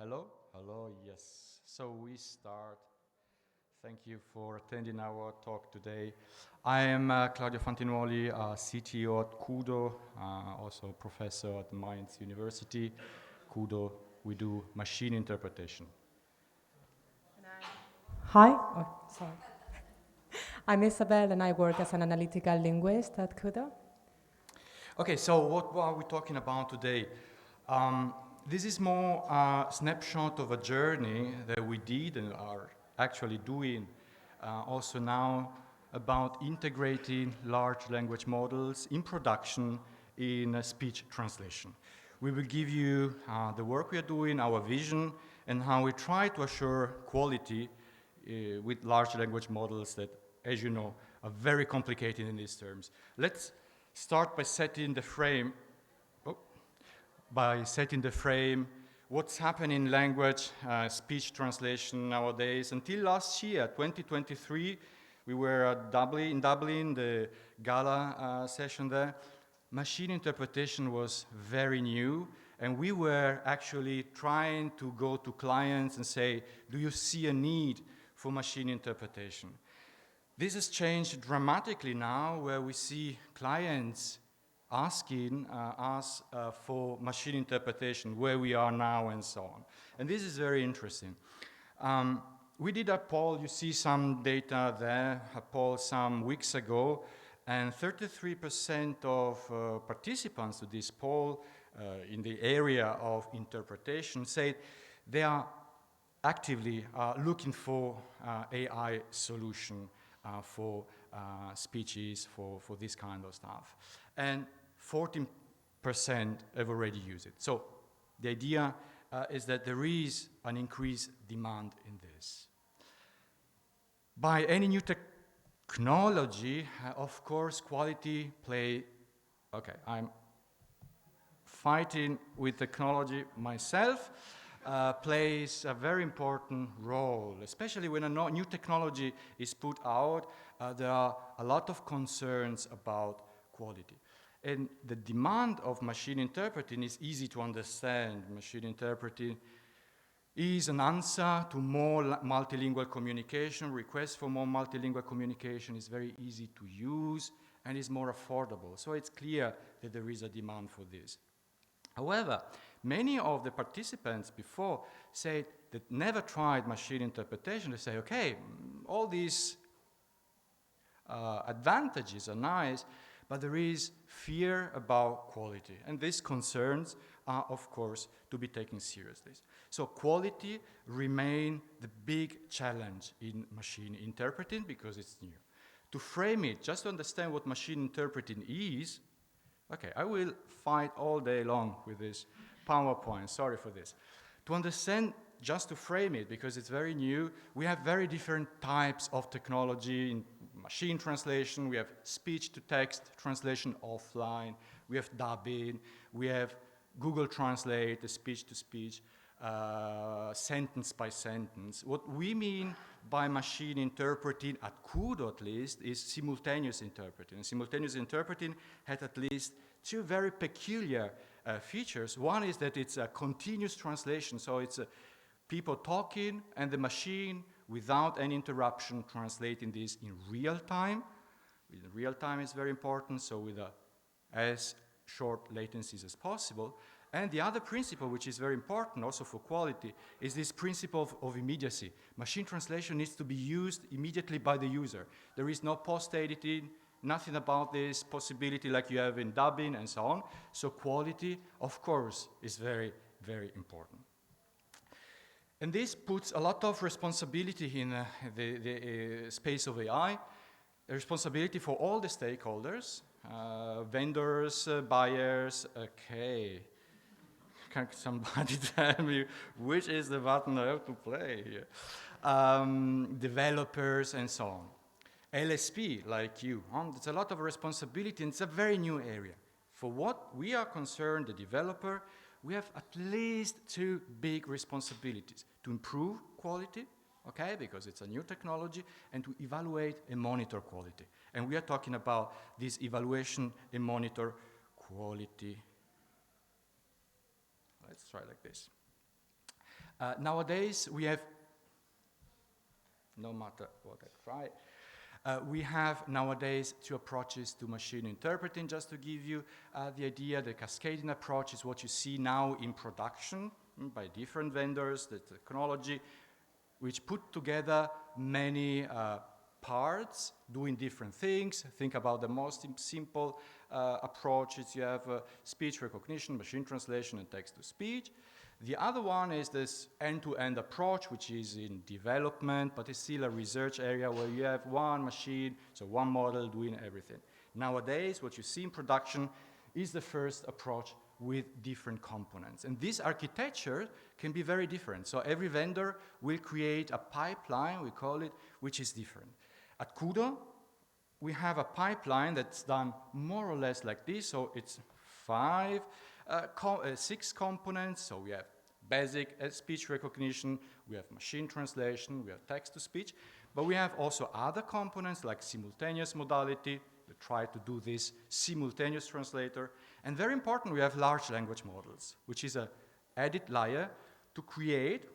Hello? Hello, yes. So we start. Thank you for attending our talk today. I am Claudio Fantinuoli, CTO at Kudo, also professor at Mainz University. Kudo, we do machine interpretation. Hi, sorry. I'm Isabel and I work as an analytical linguist at CUDA. Okay, so what are we talking about today? This is more a snapshot of a journey that we did and are actually doing also now about integrating large language models in production in speech translation. We will give you the work we are doing, our vision, and how we try to assure quality with large language models that, as you know, are very complicated in these terms. Let's start by setting the frame. What's happening in language, speech translation nowadays. Until last year, 2023, we were in Dublin, the gala session there. Machine interpretation was very new, and we were actually trying to go to clients and say, do you see a need for machine interpretation? This has changed dramatically now, where we see clients asking us for machine interpretation, where we are now and so on. And this is very interesting. We did a poll, you see some data there, a poll some weeks ago, and 33% of participants to this poll in the area of interpretation said they are actively looking for AI solution for speeches, for this kind of stuff. And 14% have already used it. So the idea is that there is an increased demand in this. By any new technology, of course, quality play. Okay, I'm fighting with technology myself. Plays a very important role, especially when a new technology is put out. There are a lot of concerns about quality. And the demand of machine interpreting is easy to understand. Machine interpreting is an answer to more multilingual communication. Requests for more multilingual communication is very easy to use and is more affordable. So it's clear that there is a demand for this. However, many of the participants before said that never tried machine interpretation. They say, okay, all these advantages are nice, but there is fear about quality. And these concerns are, of course, to be taken seriously. So quality remains the big challenge in machine interpreting because it's new. To frame it, just to understand what machine interpreting is, okay, I will fight all day long with this PowerPoint, sorry for this. To understand, just to frame it, because it's very new, we have very different types of technology in machine translation. We have speech-to-text translation offline. We have dubbing. We have Google Translate, the speech-to-speech, sentence by sentence. What we mean by machine interpreting, at Kudo at least, is simultaneous interpreting. And simultaneous interpreting has at least two very peculiar features. One is that it's a continuous translation, so it's people talking and the machine, without any interruption, translating this in real time. In real time is very important, so with as short latencies as possible. And the other principle, which is very important also for quality, is this principle of immediacy. Machine translation needs to be used immediately by the user. There is no post-editing, nothing about this possibility like you have in dubbing and so on. So quality, of course, is very, very important. And this puts a lot of responsibility in the space of AI, a responsibility for all the stakeholders, vendors, buyers. Okay, can somebody tell me which is the button I have to play here? Developers and so on. LSP, like you, it's a lot of responsibility, and it's a very new area. For what we are concerned, the developer, we have at least two big responsibilities: to improve quality, okay, because it's a new technology, and to evaluate and monitor quality. And we are talking about this evaluation and monitor quality. Let's try like this. Nowadays, we have, no matter what I try, we have nowadays two approaches to machine interpreting. Just to give you the idea, the cascading approach is what you see now in production by different vendors, the technology, which put together many parts doing different things. Think about the most simple approaches. You have speech recognition, machine translation, and text-to-speech. The other one is this end-to-end approach, which is in development, but it's still a research area where you have one machine, so one model doing everything. Nowadays, what you see in production is the first approach with different components. And this architecture can be very different. So every vendor will create a pipeline, we call it, which is different. At Kudo, we have a pipeline that's done more or less like this. So it's 6 components. So we have basic speech recognition, we have machine translation, we have text-to-speech, but we have also other components like simultaneous modality. We try to do this simultaneous translator. And very important, we have large language models, which is an added layer to create,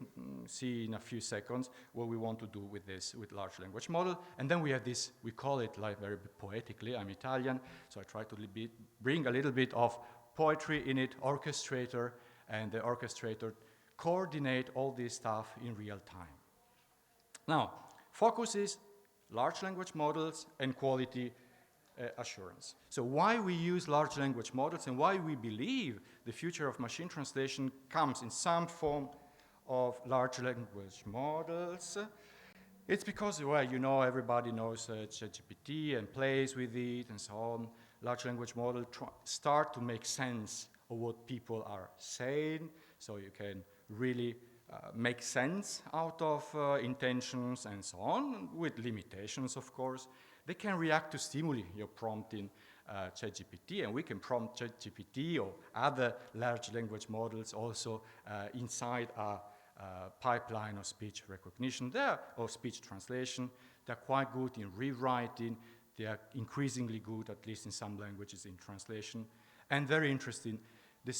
see in a few seconds what we want to do with this, with large language model. And then we have this, we call it like very poetically, I'm Italian, so I try to bring a little bit of poetry in it, orchestrator, and the orchestrator coordinate all this stuff in real time. Now, focus is large language models and quality assurance. So why we use large language models and why we believe the future of machine translation comes in some form of large language models. It's because, well, you know, everybody knows ChatGPT and plays with it and so on. Large language models start to make sense of what people are saying, so you can really make sense out of intentions and so on, with limitations, of course. They can react to stimuli you're prompting ChatGPT, and we can prompt ChatGPT or other large language models also inside a pipeline of speech recognition or speech translation. They're quite good in rewriting. They are increasingly good, at least in some languages, in translation. And very interesting, they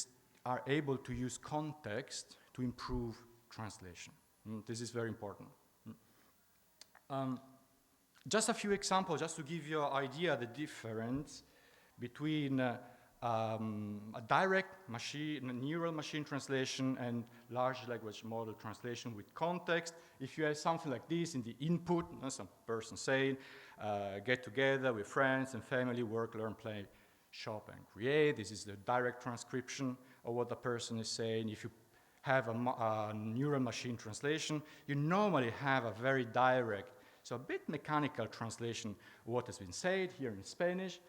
are able to use context to improve translation. This is very important. Just a few examples, just to give you an idea the difference between a direct neural machine translation and large language model translation with context. If you have something like this in the input, some person saying, get together with friends and family, work, learn, play, shop, and create. This is the direct transcription of what the person is saying. If you have a neural machine translation, you normally have a very direct, so a bit mechanical translation of what has been said here in Spanish.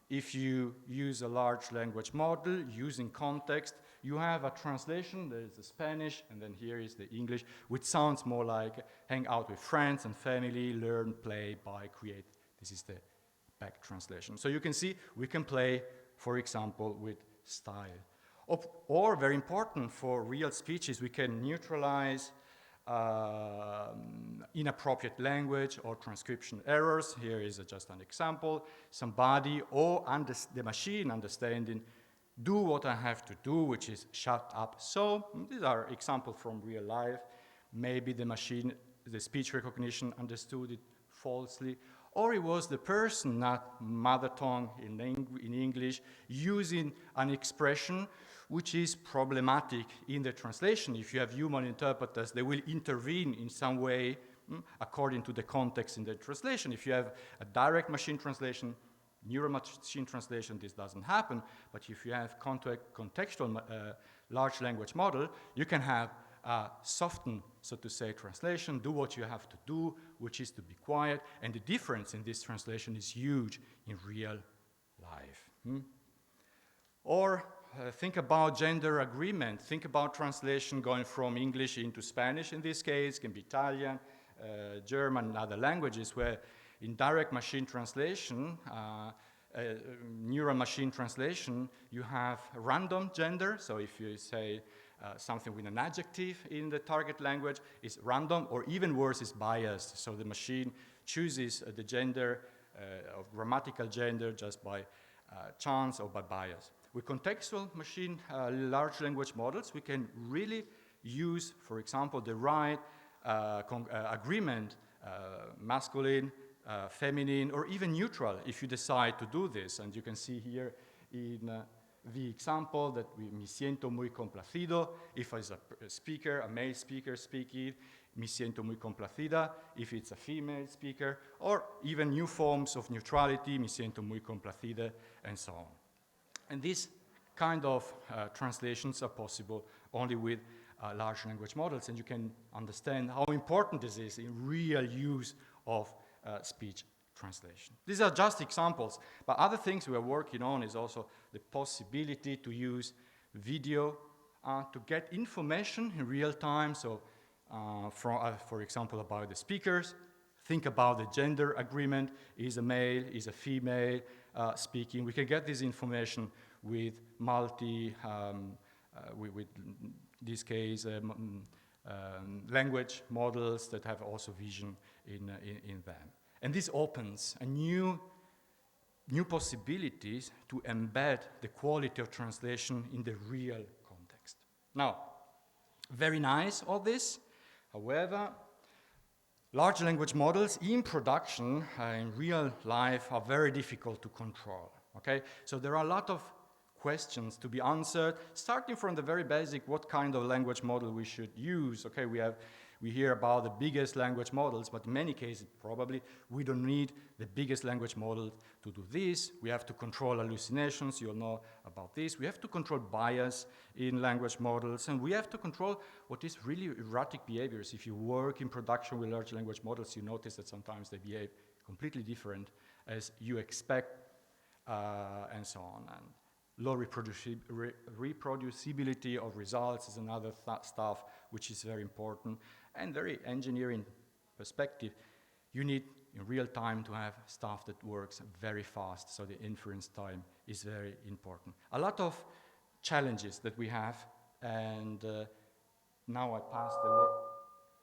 If you use a large language model using context, you have a translation. There is the Spanish, and then here is the English, which sounds more like hang out with friends and family, learn, play, buy, create. This is the back translation. So you can see we can play, for example, with style. Or very important for real speeches, we can neutralize inappropriate language or transcription errors. Here is just an example. Somebody or the machine understanding, do what I have to do, which is shut up. So these are examples from real life. Maybe the machine, the speech recognition understood it falsely, or it was the person, not mother tongue in English, using an expression which is problematic in the translation. If you have human interpreters, they will intervene in some way according to the context in the translation. If you have a direct machine translation, neural machine translation, this doesn't happen. But if you have contextual large language model, you can have a softened, so to say, translation, do what you have to do, which is to be quiet. And the difference in this translation is huge in real life. Or think about gender agreement. Think about translation going from English into Spanish in this case. It can be Italian, German, and other languages where in direct machine translation, neural machine translation, you have random gender. So if you say something with an adjective in the target language, it's random, or even worse, is biased. So the machine chooses the gender, of grammatical gender, just by chance or by bias. With contextual machine large language models, we can really use, for example, the right agreement, masculine, feminine, or even neutral, if you decide to do this. And you can see here in the example that me siento muy complacido, if it's a speaker, a male speaker speaking, me siento muy complacida, if it's a female speaker, or even new forms of neutrality, me siento muy complacida, and so on. And these kind of translations are possible only with large language models, and you can understand how important this is in real use of speech translation. These are just examples, but other things we are working on is also the possibility to use video to get information in real time. So, for example, about the speakers, think about the gender agreement. Is a male, is a female speaking? We can get this information with with this case, language models that have also vision in them. And this opens a new possibilities to embed the quality of translation in the real context. Now, very nice all this. However, large language models in production, in real life, are very difficult to control. Okay, so there are a lot of questions to be answered, starting from the very basic, what kind of language model we should use. Okay, we hear about the biggest language models, but in many cases, probably, we don't need the biggest language model to do this. We have to control hallucinations, you'll know about this. We have to control bias in language models, and we have to control what is really erratic behaviors. If you work in production with large language models, you notice that sometimes they behave completely different as you expect, and so on. And low reproducibility of results is another stuff which is very important. And very engineering perspective, you need in real time to have stuff that works very fast, so the inference time is very important. A lot of challenges that we have, and now I pass the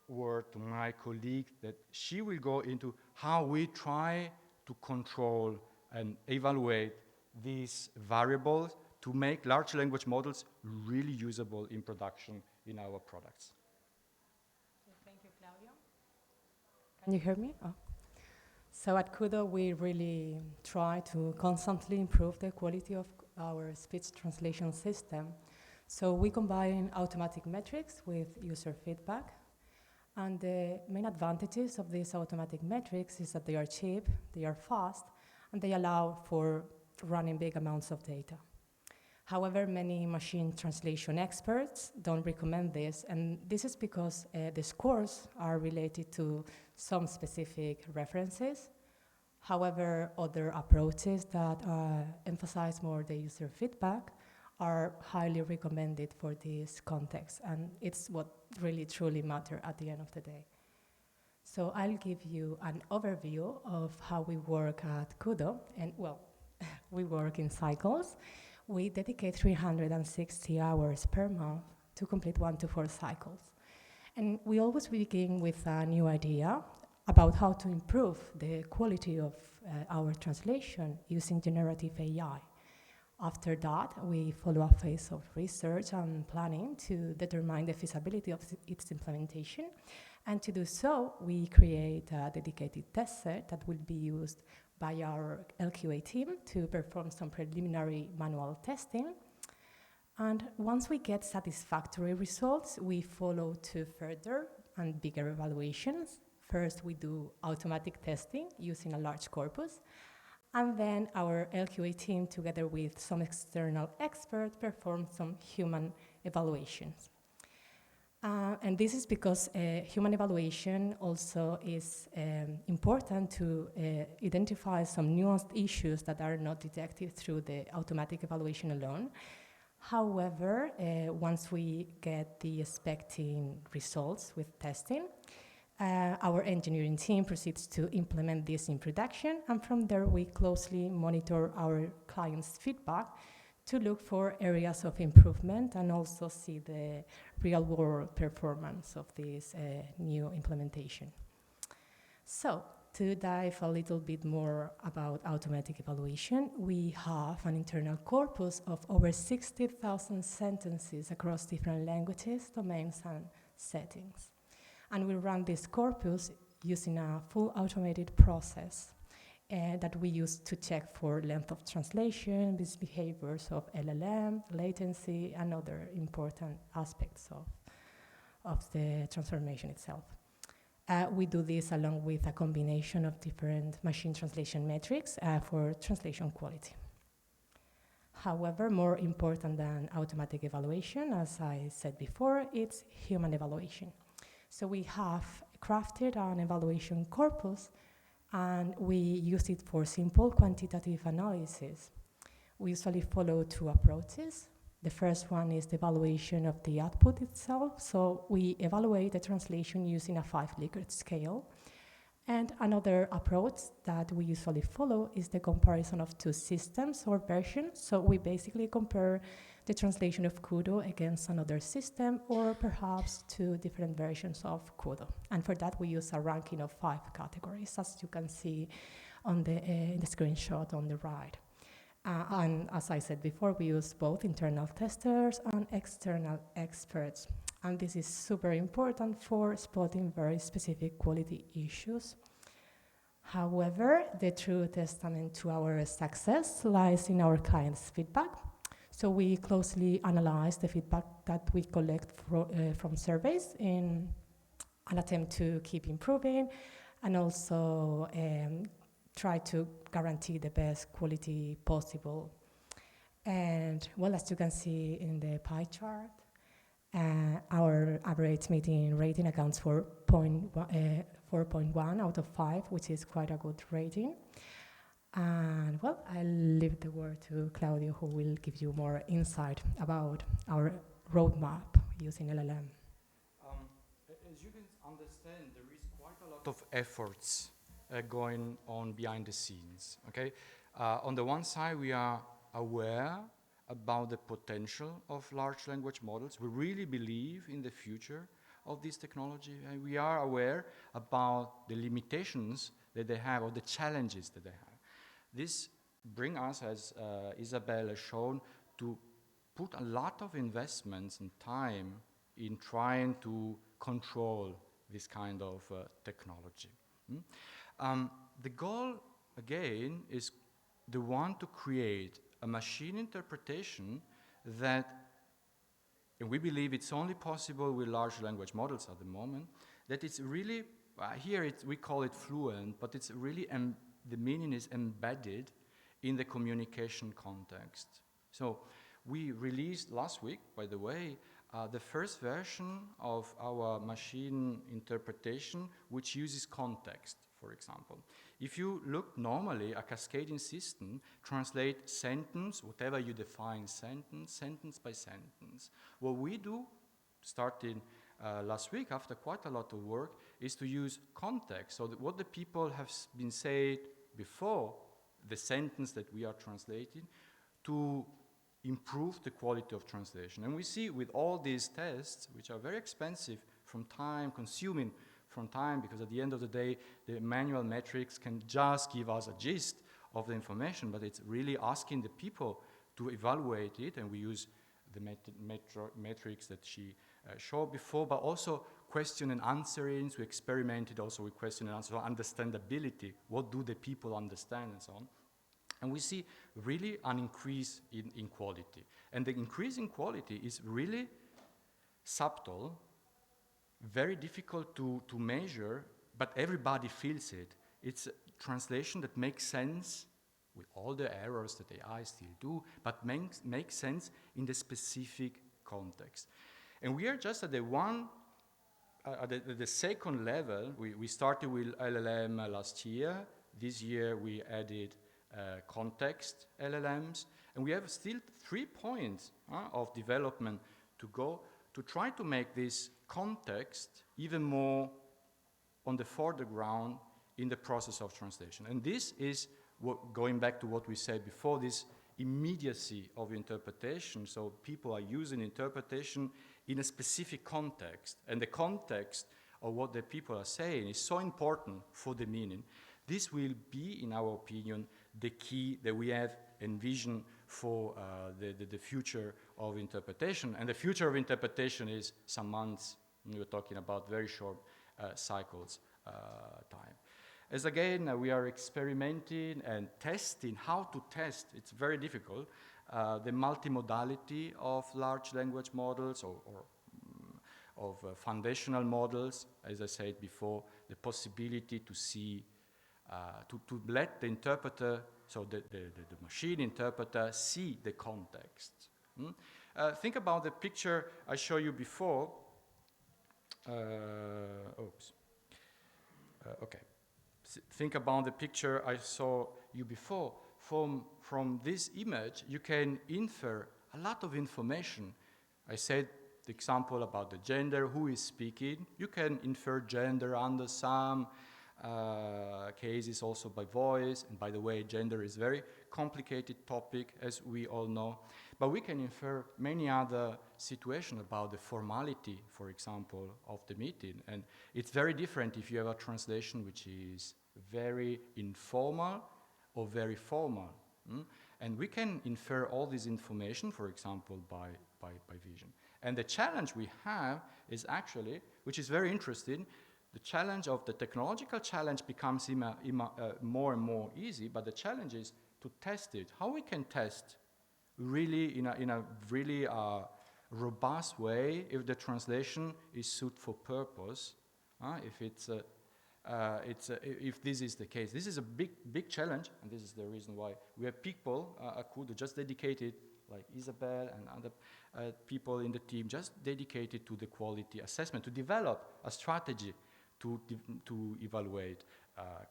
word to my colleague that she will go into how we try to control and evaluate these variables to make large language models really usable in production in our products. Thank you, Claudio. Can you hear me? Oh. So at Kudo, we really try to constantly improve the quality of our speech translation system. So we combine automatic metrics with user feedback. And the main advantages of these automatic metrics is that they are cheap, they are fast, and they allow for running big amounts of data. However, many machine translation experts don't recommend this, and this is because the scores are related to some specific references. However, other approaches that emphasize more the user feedback are highly recommended for this context, and it's what really truly matters at the end of the day. So I'll give you an overview of how we work at Kudo, and well, we work in cycles. We dedicate 360 hours per month to complete 1 to 4 cycles. And we always begin with a new idea about how to improve the quality of our translation using generative AI. After that, we follow a phase of research and planning to determine the feasibility of its implementation. And to do so, we create a dedicated test set that will be used by our LQA team to perform some preliminary manual testing. And once we get satisfactory results, we follow to further and bigger evaluations. First, we do automatic testing using a large corpus. And then our LQA team, together with some external experts, perform some human evaluations. And this is because human evaluation also is important to identify some nuanced issues that are not detected through the automatic evaluation alone. However, once we get the expecting results with testing, our engineering team proceeds to implement this in production, and from there we closely monitor our clients' feedback to look for areas of improvement and also see the real-world performance of this new implementation. So, To dive a little bit more about automatic evaluation, we have an internal corpus of over 60,000 sentences across different languages, domains, and settings. And we run this corpus using a full automated process that we use to check for length of translation, misbehaviors of LLM, latency, and other important aspects of the transformation itself. We do this along with a combination of different machine translation metrics for translation quality. However, more important than automatic evaluation, as I said before, it's human evaluation. So we have crafted an evaluation corpus, and we use it for simple quantitative analysis. We usually follow two approaches. The first one is the evaluation of the output itself. So we evaluate the translation using a 5-Likert scale. And another approach that we usually follow is the comparison of two systems or versions. So we basically compare the translation of Kudo against another system, or perhaps two different versions of Kudo. And for that, we use a ranking of 5 categories, as you can see on the screenshot on the right. And as I said before, we use both internal testers and external experts. And this is super important for spotting very specific quality issues. However, the true testament to our success lies in our clients' feedback. So we closely analyze the feedback that we collect from surveys in an attempt to keep improving, and also try to guarantee the best quality possible. And well, as you can see in the pie chart, our average meeting rating accounts for 4.1 out of 5, which is quite a good rating. And well, I'll leave the word to Claudio, who will give you more insight about our roadmap using LLM. As you can understand, there is quite a lot of efforts going on behind the scenes. Okay, on the one side, we are aware about the potential of large language models. We really believe in the future of this technology, and we are aware about the limitations that they have, or the challenges that they have. This brings us, as Isabel has shown, to put a lot of investments and time in trying to control this kind of technology. The goal, again, is the one to create a machine interpretation that, and we believe it's only possible with large language models at the moment, that it's really, here we call it fluent, but it's really, the meaning is embedded in the communication context. So we released last week, by the way, the first version of our machine interpretation, which uses context, for example. If you look normally, a cascading system translates sentence, whatever you define sentence by sentence. What we do, starting last week, after quite a lot of work, is to use context. So that what the people have been said before the sentence that we are translating, to improve the quality of translation. And we see with all these tests, which are very expensive from time, consuming from time, because at the end of the day, the manual metrics can just give us a gist of the information, but it's really asking the people to evaluate it, and we use the metrics that she showed before, but also question and answering. So we experimented also with question and answer, so understandability, what do the people understand, and so on. And we see really an increase in quality. And the increase in quality is really subtle, very difficult to measure, but everybody feels it. It's a translation that makes sense with all the errors that AI still do, but makes sense in the specific context. And we are just at the second level. We started with LLM last year. This year we added context LLMs, and we have still 3 points of development to go to try to make this context even more on the foreground in the process of translation. And this is going back to what we said before, this immediacy of interpretation. So people are using interpretation in a specific context, and the context of what the people are saying is so important for the meaning. This will be, in our opinion, the key that we have envisioned for the future of interpretation. And the future of interpretation is some months. We were talking about very short cycles time. As again, we are experimenting and testing how to test. It's very difficult. The multimodality of large language models or of foundational models, as I said before, the possibility to see, to let the interpreter, so the machine interpreter, see the context. Think about the picture I showed you before. Okay. Think about the picture I saw you before. From this image, you can infer a lot of information. I said the example about the gender, who is speaking. You can infer gender under some cases also by voice. And by the way, gender is a very complicated topic, as we all know. But we can infer many other situations about the formality, for example, of the meeting. And it's very different if you have a translation which is very informal or very formal. And we can infer all this information, for example, by vision. And the challenge we have is actually, which is very interesting, the challenge of the technological challenge becomes more and more easy, but the challenge is to test it. How we can test really in a really robust way if the translation is suit for purpose, if this is the case. This is a big challenge, and this is the reason why we have people at Kudo just dedicated, like Isabel and other people in the team, just dedicated to the quality assessment, to develop a strategy to evaluate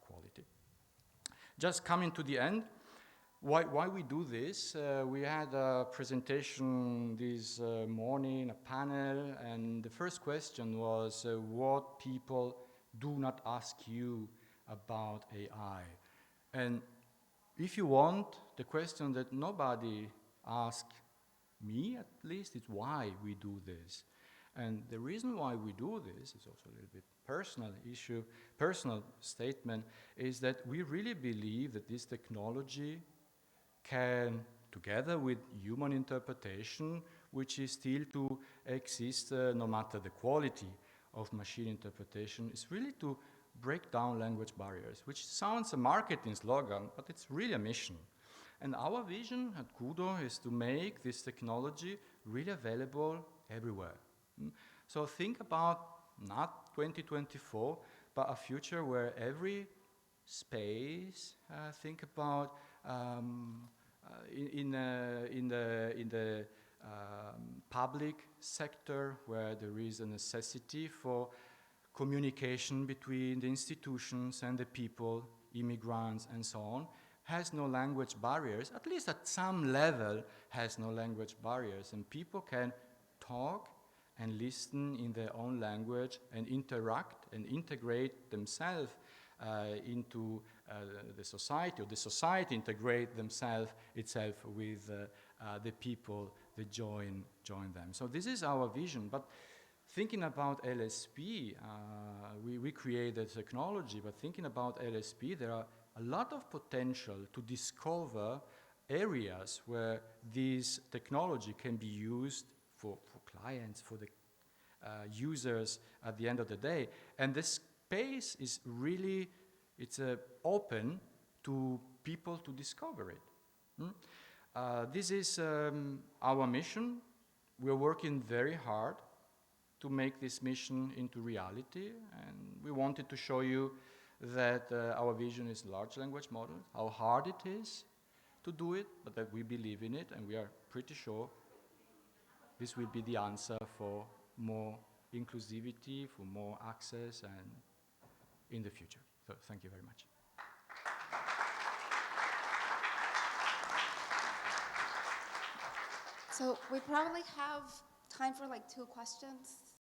quality. Just coming to the end, why we do this? We had a presentation this morning, a panel, and the first question was what people do not ask you about AI. And if you want, the question that nobody asked me, at least, is why we do this. And the reason why we do this is also a little bit personal issue, personal statement, is that we really believe that this technology can, together with human interpretation, which is still to exist no matter the quality of machine interpretation, is really to break down language barriers, which sounds a marketing slogan, but it's really a mission. And our vision at Kudo is to make this technology really available everywhere. So think about not 2024, but a future where every space, think about in the public sector where there is a necessity for communication between the institutions and the people, immigrants and so on, has no language barriers, at least at some level has no language barriers, and people can talk and listen in their own language and interact and integrate themselves into the society, or the society integrate themselves itself with the people that join them. So this is our vision. But thinking about LSP, we created technology, but thinking about LSP, there are a lot of potential to discover areas where this technology can be used for clients, for the users at the end of the day. And the space is really, it's open to people to discover it. This is our mission. We're working very hard to make this mission into reality, and we wanted to show you that our vision is large language model, how hard it is to do it, but that we believe in it, and we are pretty sure this will be the answer for more inclusivity, for more access, and in the future. So thank you very much. So we probably have time for like 2 questions.